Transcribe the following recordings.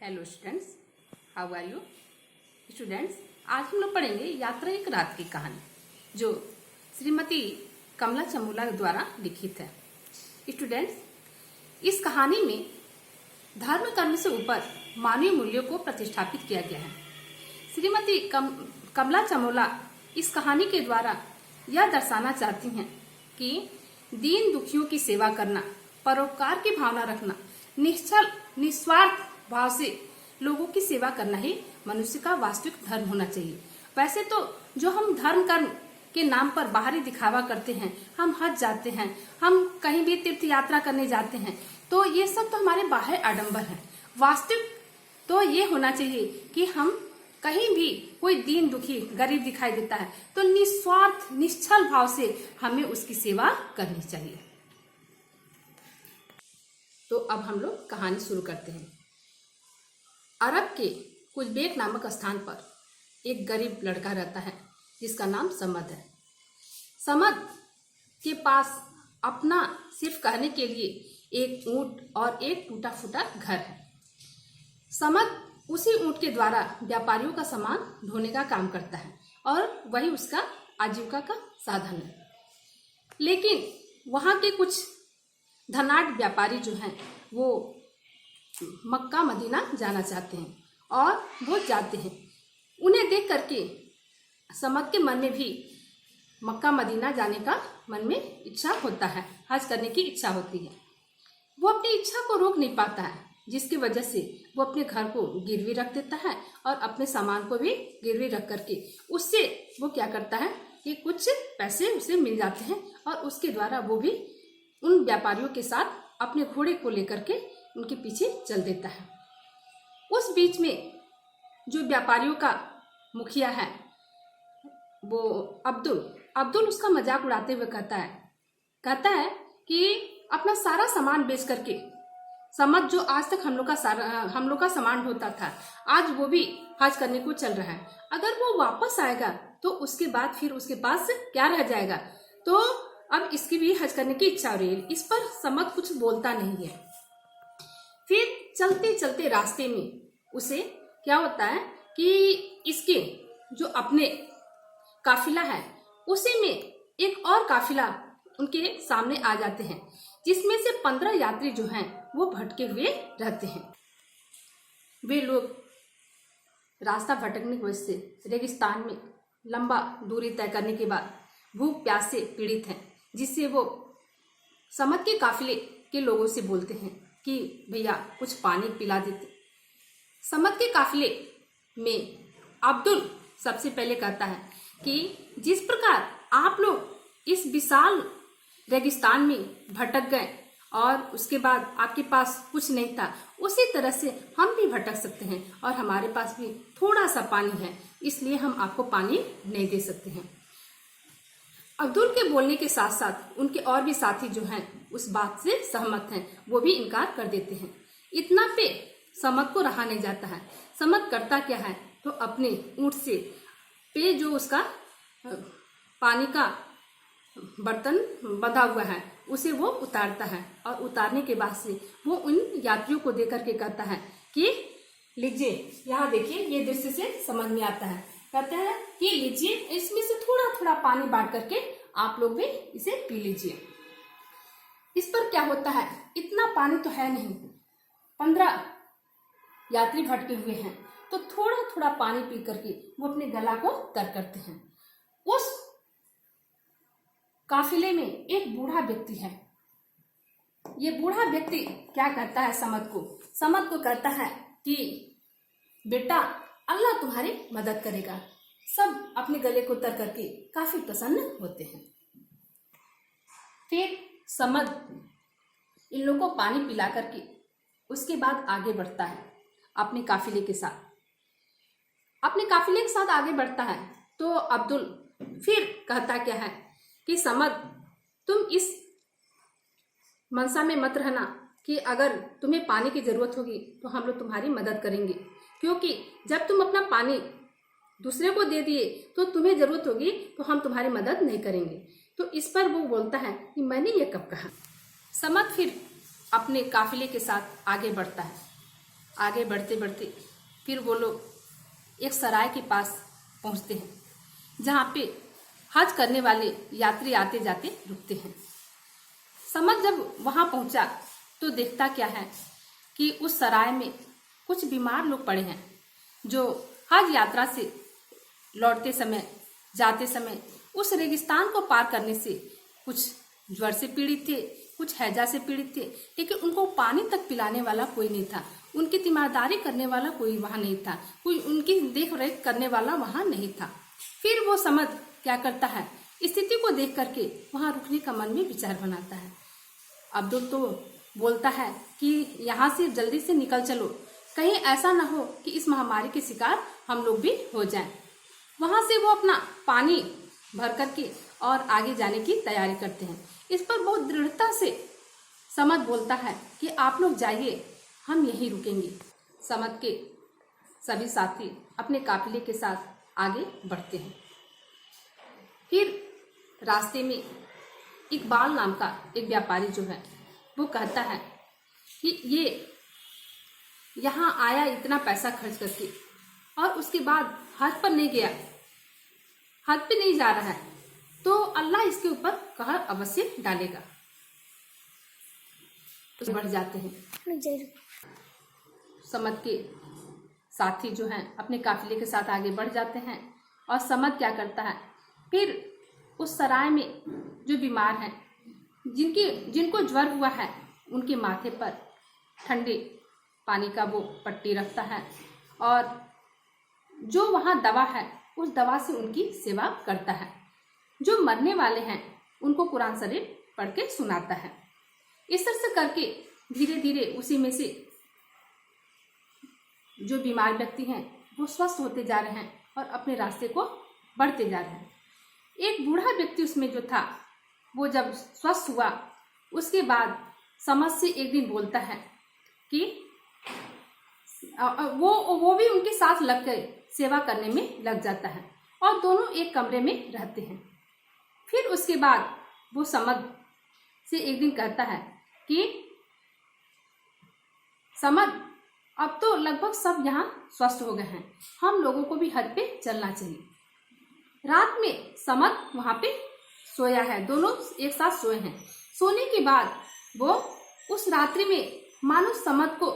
Hello students, how are you students. आज हम लोग पढ़ेंगे यात्रा एक रात की कहानी जो श्रीमती कमला चमोला द्वारा लिखित है। स्टूडेंट्स, इस कहानी में धर्म कर्म से ऊपर मानवीय मूल्यों को प्रतिष्ठापित किया गया है। श्रीमती कमला चमोला इस कहानी के द्वारा यह दर्शाना चाहती हैं कि दीन दुखियों की सेवा करना, परोपकार की भावना रखना, निस्वार्थ भाव से लोगों की सेवा करना ही मनुष्य का वास्तविक धर्म होना चाहिए। वैसे तो जो हम धर्म कर्म के नाम पर बाहरी दिखावा करते हैं, हम हज जाते हैं, हम कहीं भी तीर्थ यात्रा करने जाते हैं, तो ये सब तो हमारे बाह्य आडंबर हैं। वास्तविक तो ये होना चाहिए कि हम कहीं भी कोई दीन दुखी गरीब दिखाई देता है तो निस्वार्थ निश्चल भाव से हमें उसकी सेवा करनी चाहिए। तो अब हम लोग कहानी शुरू करते हैं। अरब के उज़्बेक नामक स्थान पर एक गरीब लड़का रहता है जिसका नाम समद है। समद के पास अपना सिर्फ कहने के लिए एक ऊंट और एक टूटा फूटा घर है। समद उसी ऊंट के द्वारा व्यापारियों का सामान ढोने का काम करता है और वही उसका आजीविका का साधन है। लेकिन वहाँ के कुछ धनाढ़ व्यापारी जो हैं वो मक्का मदीना जाना चाहते हैं और वो जाते हैं। उन्हें देख करके समद के मन में भी मक्का मदीना जाने का मन में इच्छा होता है, हज करने की इच्छा होती है। वो अपनी इच्छा को रोक नहीं पाता है, जिसकी वजह से वो अपने घर को गिरवी रख देता है और अपने सामान को भी गिरवी रख करके उससे वो क्या करता है कि कुछ पैसे उसे मिल जाते हैं और उसके द्वारा वो भी उन व्यापारियों के साथ अपने घोड़े को लेकर के उनके पीछे चल देता है। उस बीच में जो व्यापारियों का मुखिया है वो अब्दुल उसका मजाक उड़ाते हुए कहता है कि अपना सारा सामान बेच करके समद जो आज तक हम लोग का सामान ढोता था, आज वो भी हज करने को चल रहा है। अगर वो वापस आएगा तो उसके बाद फिर उसके पास क्या रह जाएगा। तो अब इसकी भी हज करने की इच्छा हो रही है। इस पर समद कुछ बोलता नहीं है। फिर चलते चलते रास्ते में उसे क्या होता है कि इसके जो अपने काफिला है उसी में एक और काफिला उनके सामने आ जाते हैं, जिसमें से 15 यात्री जो हैं वो भटके हुए रहते हैं। वे लोग रास्ता भटकने की वजह से रेगिस्तान में लंबा दूरी तय करने के बाद भूख प्यास से पीड़ित हैं, जिससे वो समद के काफिले के लोगों से बोलते हैं कि भैया कुछ पानी पिला देते। समद के काफिले में अब्दुल सबसे पहले कहता है कि जिस प्रकार आप लोग इस विशाल रेगिस्तान में भटक गए और उसके बाद आपके पास कुछ नहीं था, उसी तरह से हम भी भटक सकते हैं और हमारे पास भी थोड़ा सा पानी है, इसलिए हम आपको पानी नहीं दे सकते हैं। अब्दुल के बोलने के साथ साथ उनके और भी साथी जो हैं उस बात से सहमत हैं, वो भी इनकार कर देते हैं। इतना पे समद को रहा नहीं जाता है। समद करता क्या है तो अपने ऊंट से पे जो उसका पानी का बर्तन बंधा हुआ है उसे वो उतारता है और उतारने के बाद से वो उन यात्रियों को देकर के कहता है कि लीजिए, यहाँ देखिए, ये दृश्य से समझ में आता है। कहते हैं कि लीजिए, इसमें से थोड़ा थोड़ा पानी बांट करके आप लोग भी इसे पी लीजिए। इस पर क्या होता है, इतना पानी तो है नहीं, 15 यात्री भटके हुए हैं, तो थोड़ा थोड़ा पानी पी करके वो अपने गला को तर करते हैं। उस काफिले में एक बूढ़ा व्यक्ति है। ये बूढ़ा व्यक्ति क्या कहता है समद को कहता है कि बेटा, अल्लाह तुम्हारी मदद करेगा। सब अपने गले को तर करके काफी प्रसन्न होते हैं। फिर समद इन लोगों को पानी पिला करके उसके बाद आगे बढ़ता है अपने काफिले के साथ। आगे बढ़ता है तो अब्दुल फिर कहता क्या है कि समद, तुम इस मनसा में मत रहना कि अगर तुम्हें पानी की जरूरत होगी तो हम लोग तुम्हारी मदद करेंगे, क्योंकि जब तुम अपना पानी दूसरे को दे दिए तो तुम्हें जरूरत होगी तो हम तुम्हारी मदद नहीं करेंगे। तो इस पर वो बोलता है कि मैंने ये कब कहा। समद फिर अपने काफिले के साथ आगे बढ़ता है। आगे बढ़ते बढ़ते फिर वो लोग एक सराय के पास पहुंचते हैं, जहाँ पे हज करने वाले यात्री आते जाते रुकते हैं। समद जब वहां पहुंचा तो देखता क्या है कि उस सराय में कुछ बीमार लोग पड़े हैं, जो हज यात्रा से लौटते समय जाते समय उस रेगिस्तान को पार करने से कुछ ज्वर से पीड़ित थे, कुछ हैजा से पीड़ित थे, लेकिन उनको पानी तक पिलाने वाला कोई नहीं था, उनकी तीमारदारी करने वाला कोई वहां नहीं था, कोई उनकी देख रेख करने वाला वहां नहीं था। फिर वो समद क्या करता है, स्थिति को देख करके वहां रुकने का मन में विचार बनाता है। अब्दुल तो बोलता है कि यहाँ से जल्दी से निकल चलो, कहीं ऐसा ना हो कि इस महामारी के शिकार हम लोग भी हो जाएं। वहां से वो अपना पानी भर करके और आगे जाने की तैयारी करते हैं। इस पर बहुत दृढ़ता से समद बोलता है कि आप लोग जाइए, हम यहीं रुकेंगे। समद के सभी साथी अपने काफिले के साथ आगे बढ़ते हैं। फिर रास्ते में इकबाल नाम का एक व्यापारी जो है वो कहता है कि ये यहाँ आया इतना पैसा खर्च करके और उसके बाद हज पर नहीं गया, हज पे नहीं जा रहा है, तो अल्लाह इसके ऊपर कहर अवश्य डालेगा। तो बढ़ जाते हैं। समद के साथी जो हैं अपने काफिले के साथ आगे बढ़ जाते हैं और समद क्या करता है, फिर उस सराय में जो बीमार हैं, जिनको ज्वर हुआ है, उनके माथे पर ठंडे पानी का वो पट्टी रखता है और जो वहाँ दवा है उस दवा से उनकी सेवा करता है। जो मरने वाले हैं उनको कुरान शरीफ पढ़ के सुनाता है। इस तरह से करके धीरे धीरे उसी में से जो बीमार व्यक्ति हैं वो स्वस्थ होते जा रहे हैं और अपने रास्ते को बढ़ते जा रहे हैं। एक बूढ़ा व्यक्ति उसमें जो था वो जब स्वस्थ हुआ उसके बाद समझ से एक दिन बोलता है कि वो भी उनके साथ लग कर सेवा करने में लग जाता है और दोनों एक कमरे में रहते हैं। फिर उसके बाद वो समद से एक दिन कहता है कि समद, अब तो लगभग सब यहाँ स्वस्थ हो गए हैं, हम लोगों को भी हज पे चलना चाहिए। रात में समद वहाँ पे सोया है, दोनों एक साथ सोए हैं। सोने के बाद वो उस रात्रि में मानो समद को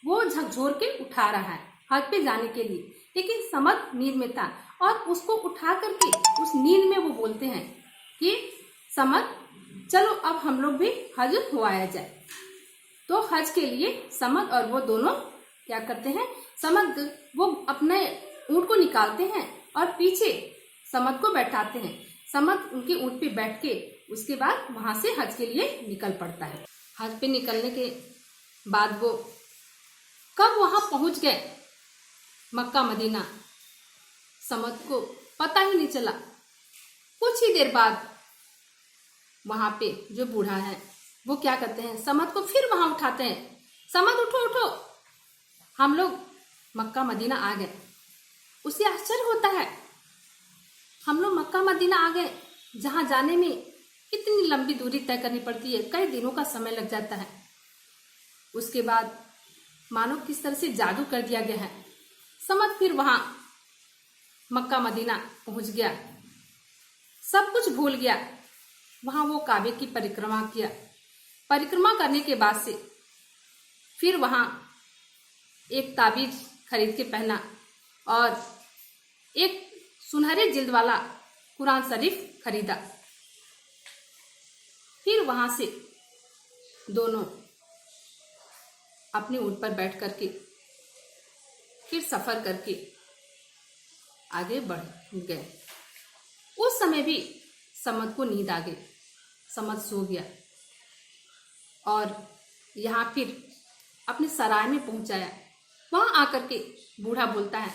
वो झकझोर के उठा रहा है हज पे जाने के लिए, लेकिन समद नींद में था और उसको उठा करके उस नींद में वो बोलते हैं कि समद चलो अब हम लोग भी हज हो आया जाए। तो हज के लिए समद और वो दोनों क्या करते हैं, समद वो अपने ऊँट को निकालते हैं और पीछे समद को बैठाते हैं। समद उनके ऊँट पे बैठ के उसके बाद वहां से हज के लिए निकल पड़ता है। हज पे निकलने के बाद वो कब वहां पहुंच गए मक्का मदीना, समद को पता ही नहीं चला। कुछ ही देर बाद वहां पे जो बूढ़ा है वो क्या करते हैं, समद को फिर वहां उठाते हैं। समद उठो उठो, हम लोग मक्का मदीना आ गए। उसे आश्चर्य होता है, हम लोग मक्का मदीना आ गए, जहां जाने में इतनी लंबी दूरी तय करनी पड़ती है, कई दिनों का समय लग जाता है। उसके बाद मानो किस तरह से जादू कर दिया गया है। समद फिर वहां मक्का मदीना पहुंच गया, सब कुछ भूल गया। वहां वो काबे की परिक्रमा किया। परिक्रमा करने के बाद से फिर वहां एक ताबीज खरीद के पहना और एक सुनहरे जिल्द वाला कुरान शरीफ खरीदा। फिर वहां से दोनों अपने ऊँट पर बैठ करके फिर सफर करके आगे बढ़ गए। उस समय भी समद को नींद आ गई, समद सो गया और यहाँ फिर अपने सराय में पहुंचाया। वहां आकर के बूढ़ा बोलता है,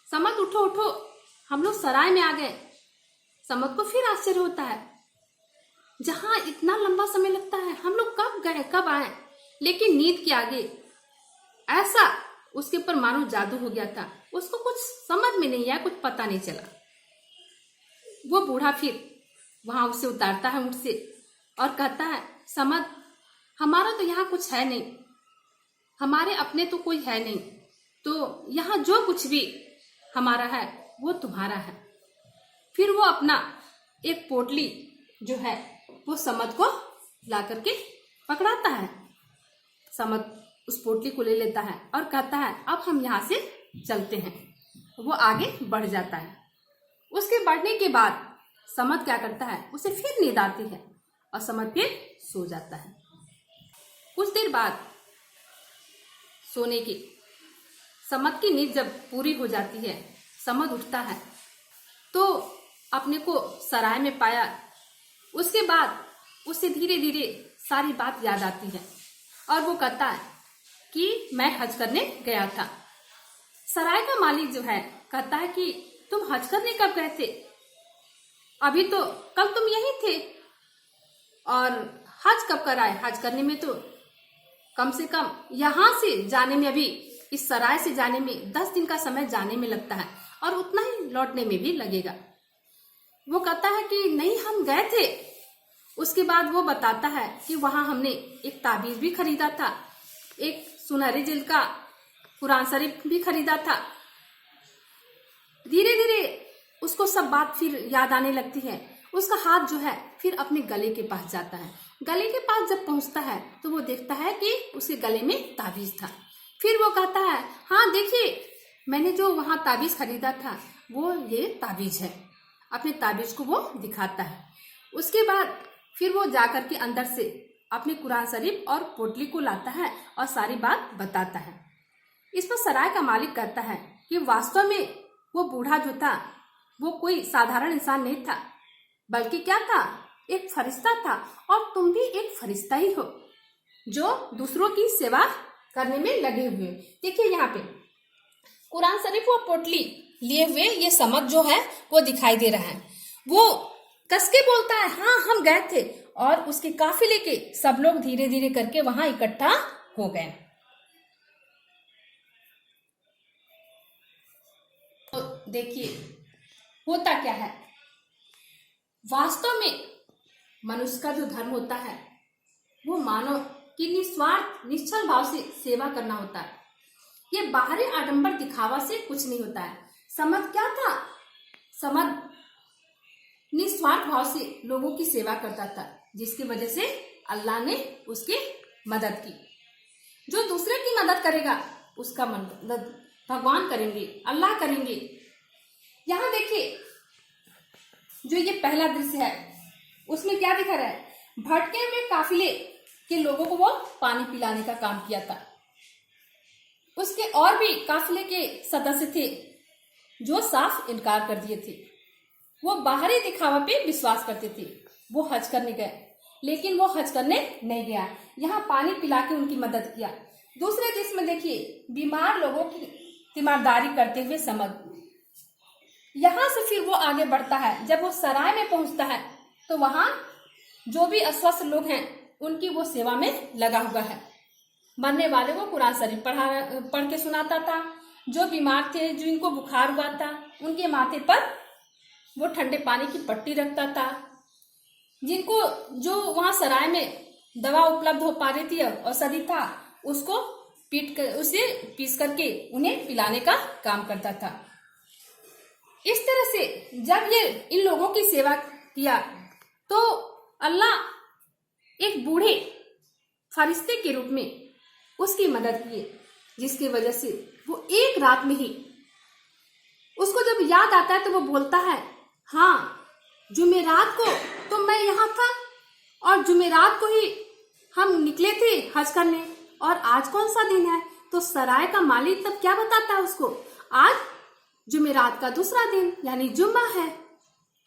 समद उठो उठो, हम लोग सराय में आ गए। समद को फिर आश्चर्य होता है, जहां इतना लंबा समय लगता है हम लोग कब गए कब आए, लेकिन नींद के आगे ऐसा उसके ऊपर मानो जादू हो गया था, उसको कुछ समझ में नहीं आया, कुछ पता नहीं चला। वो बूढ़ा फिर वहां उसे उतारता है ऊँट से और कहता है, समद हमारा तो यहाँ कुछ है नहीं, हमारे अपने तो कोई है नहीं, तो यहाँ जो कुछ भी हमारा है वो तुम्हारा है। फिर वो अपना एक पोटली जो है वो समद को ला करके पकड़ाता है। समद उस पोटली को ले लेता है और कहता है अब हम यहाँ से चलते हैं। वो आगे बढ़ जाता है। उसके बढ़ने के बाद समद क्या करता है, उसे फिर नींद आती है और समद फिर सो जाता है। कुछ देर बाद सोने की समद की नींद जब पूरी हो जाती है, समद उठता है तो अपने को सराय में पाया। उसके बाद उसे धीरे धीरे सारी बात याद आती है और वो कहता है कि मैं हज करने गया था। सराय का मालिक जो है कहता है कि तुम हज करने कब गए थे? अभी तो कल तुम यहीं थे। और हज कब कर आए? हज करने में तो कम से कम यहाँ से जाने में, अभी इस सराय से जाने में 10 दिन का समय जाने में लगता है और उतना ही लौटने में भी लगेगा। वो कहता है कि नहीं, हम गए थे। उसके बाद वो बताता है कि वहां हमने एक ताबीज भी खरीदा था, एक सुनहरे जिल्द का कुरान शरीफ भी खरीदा था। धीरे धीरे उसको सब बात फिर याद आने लगती है। उसका हाथ जो है फिर अपने गले के पास जाता है। गले के पास जब पहुंचता है तो वो देखता है कि उसके गले में ताबीज था। फिर वो कहता है, हाँ देखिए, मैंने जो वहां ताबीज खरीदा था वो ये ताबीज है। अपने ताबीज को वो दिखाता है। उसके बाद फिर वो जाकर के अंदर से अपने कुरान शरीफ और पोटली को लाता है और सारी बात बताता है। इस पर सराय का मालिक कहता है कि वास्तव में वो बूढ़ा जो था वो कोई साधारण इंसान नहीं था, बल्कि क्या था, एक फरिश्ता था। और तुम भी एक फरिश्ता ही हो जो दूसरों की सेवा करने में लगे हुए। देखिए यहाँ पे कुरान शरीफ और पोटली लिए हुए ये समद जो है वो दिखाई दे रहा है। वो कसके बोलता है, हाँ हम गए थे। और उसके काफिले के सब लोग धीरे धीरे करके वहां इकट्ठा हो गए। तो देखिए होता क्या है, वास्तव में मनुष्य का जो धर्म होता है वो मानव की निस्वार्थ निश्चल भाव से सेवा करना होता है। ये बाहरी आडंबर दिखावा से कुछ नहीं होता है। समद क्या था? समद निस्वार्थ भाव से लोगों की सेवा करता था, जिसकी वजह से अल्लाह ने उसकी मदद की। जो दूसरे की मदद करेगा उसका मदद भगवान करेंगे, अल्लाह करेंगे। यहाँ देखिए जो ये पहला दृश्य है उसमें क्या दिखा रहा है, भटके हुए काफिले के लोगों को वो पानी पिलाने का काम किया था। उसके और भी काफिले के सदस्य थे जो साफ इनकार कर दिए थे। वो बाहरी दिखावा पे विश्वास करते थे। वो हज करने गए, लेकिन वो हज करने नहीं गया, यहाँ पानी पिला के उनकी मदद किया। दूसरे देश में देखिए बीमार लोगों की तीमारदारी करते हुए समद। यहाँ से फिर वो आगे बढ़ता है। जब वो सराय में पहुंचता है तो वहां जो भी अस्वस्थ लोग हैं उनकी वो सेवा में लगा हुआ है। मरने वाले को कुरान शरीफ पढ़ के सुनाता था। जो बीमार थे, जिनको बुखार हुआ था, उनके माथे पर वो ठंडे पानी की पट्टी रखता था। जिनको जो वहां सराय में दवा उपलब्ध हो पा रही थी औषधि था, उसको उसे पीस करके उन्हें पिलाने का काम करता था। इस तरह से जब ये इन लोगों की सेवा किया तो अल्लाह एक बूढ़े फरिश्ते के रूप में उसकी मदद किए, जिसकी वजह से वो एक रात में ही उसको जब याद आता है तो वो बोलता है, हाँ जुमेरात को तो मैं यहाँ था और जुमेरात को ही हम निकले थे हज करने, और आज कौन सा दिन है? तो सराय का मालिक तब क्या बताता है उसको, आज जुमेरात का दूसरा दिन यानी जुम्मा है।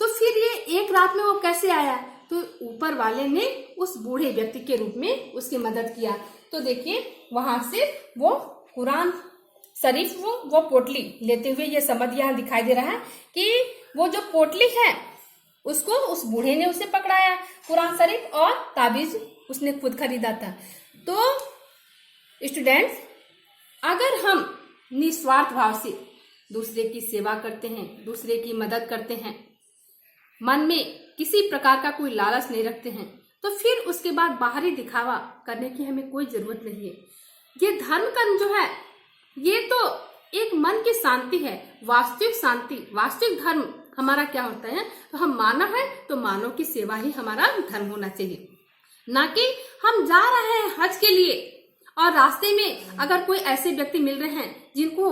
तो फिर ये एक रात में वो कैसे आया? तो ऊपर वाले ने उस बूढ़े व्यक्ति के रूप में उसकी मदद किया। तो देखिए वहां से वो कुरान शरीफ वो पोटली लेते हुए ये समद यहाँ दिखाई दे रहा है कि वो जो पोटली है उसको उस बूढ़े ने उसे पकड़ाया, कुरान शरीफ और ताबीज उसने खुद खरीदा था। तो स्टूडेंट्स, अगर हम निस्वार्थ भाव से दूसरे की सेवा करते हैं, दूसरे की मदद करते हैं, मन में किसी प्रकार का कोई लालच नहीं रखते हैं, तो फिर उसके बाद बाहरी दिखावा करने की हमें कोई जरूरत नहीं है। ये धर्म कर्म जो है ये तो एक मन की शांति है, वास्तविक शांति, वास्तविक धर्म हमारा क्या होता है? तो हम मानव है तो मानव की सेवा ही हमारा धर्म होना चाहिए, ना कि हम जा रहे हैं हज के लिए और रास्ते में अगर कोई ऐसे व्यक्ति मिल रहे हैं जिनको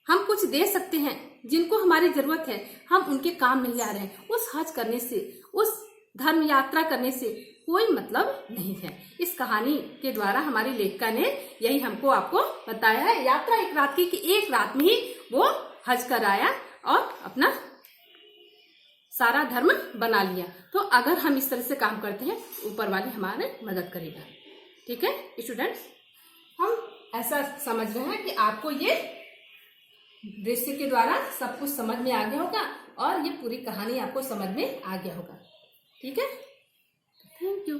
हम कुछ दे सकते हैं, जिनको हमारी जरूरत है, हम उनके काम नहीं आ रहे हैं। उस हज करने से, उस धर्म यात्रा करने से कोई मतलब नहीं है। इस कहानी के द्वारा हमारी लेखिका ने यही हमको आपको बताया है। यात्रा एक रात की कि एक रात में ही वो हज कर आया और अपना सारा धर्म बना लिया। तो अगर हम इस तरह से काम करते हैं ऊपर वाले हमारे मदद करेगा। ठीक है स्टूडेंट्स, हम ऐसा समझ रहे हैं कि आपको ये दृश्य के द्वारा सब कुछ समझ में आ गया होगा और ये पूरी कहानी आपको समझ में आ गया होगा। ठीक है, थैंक यू।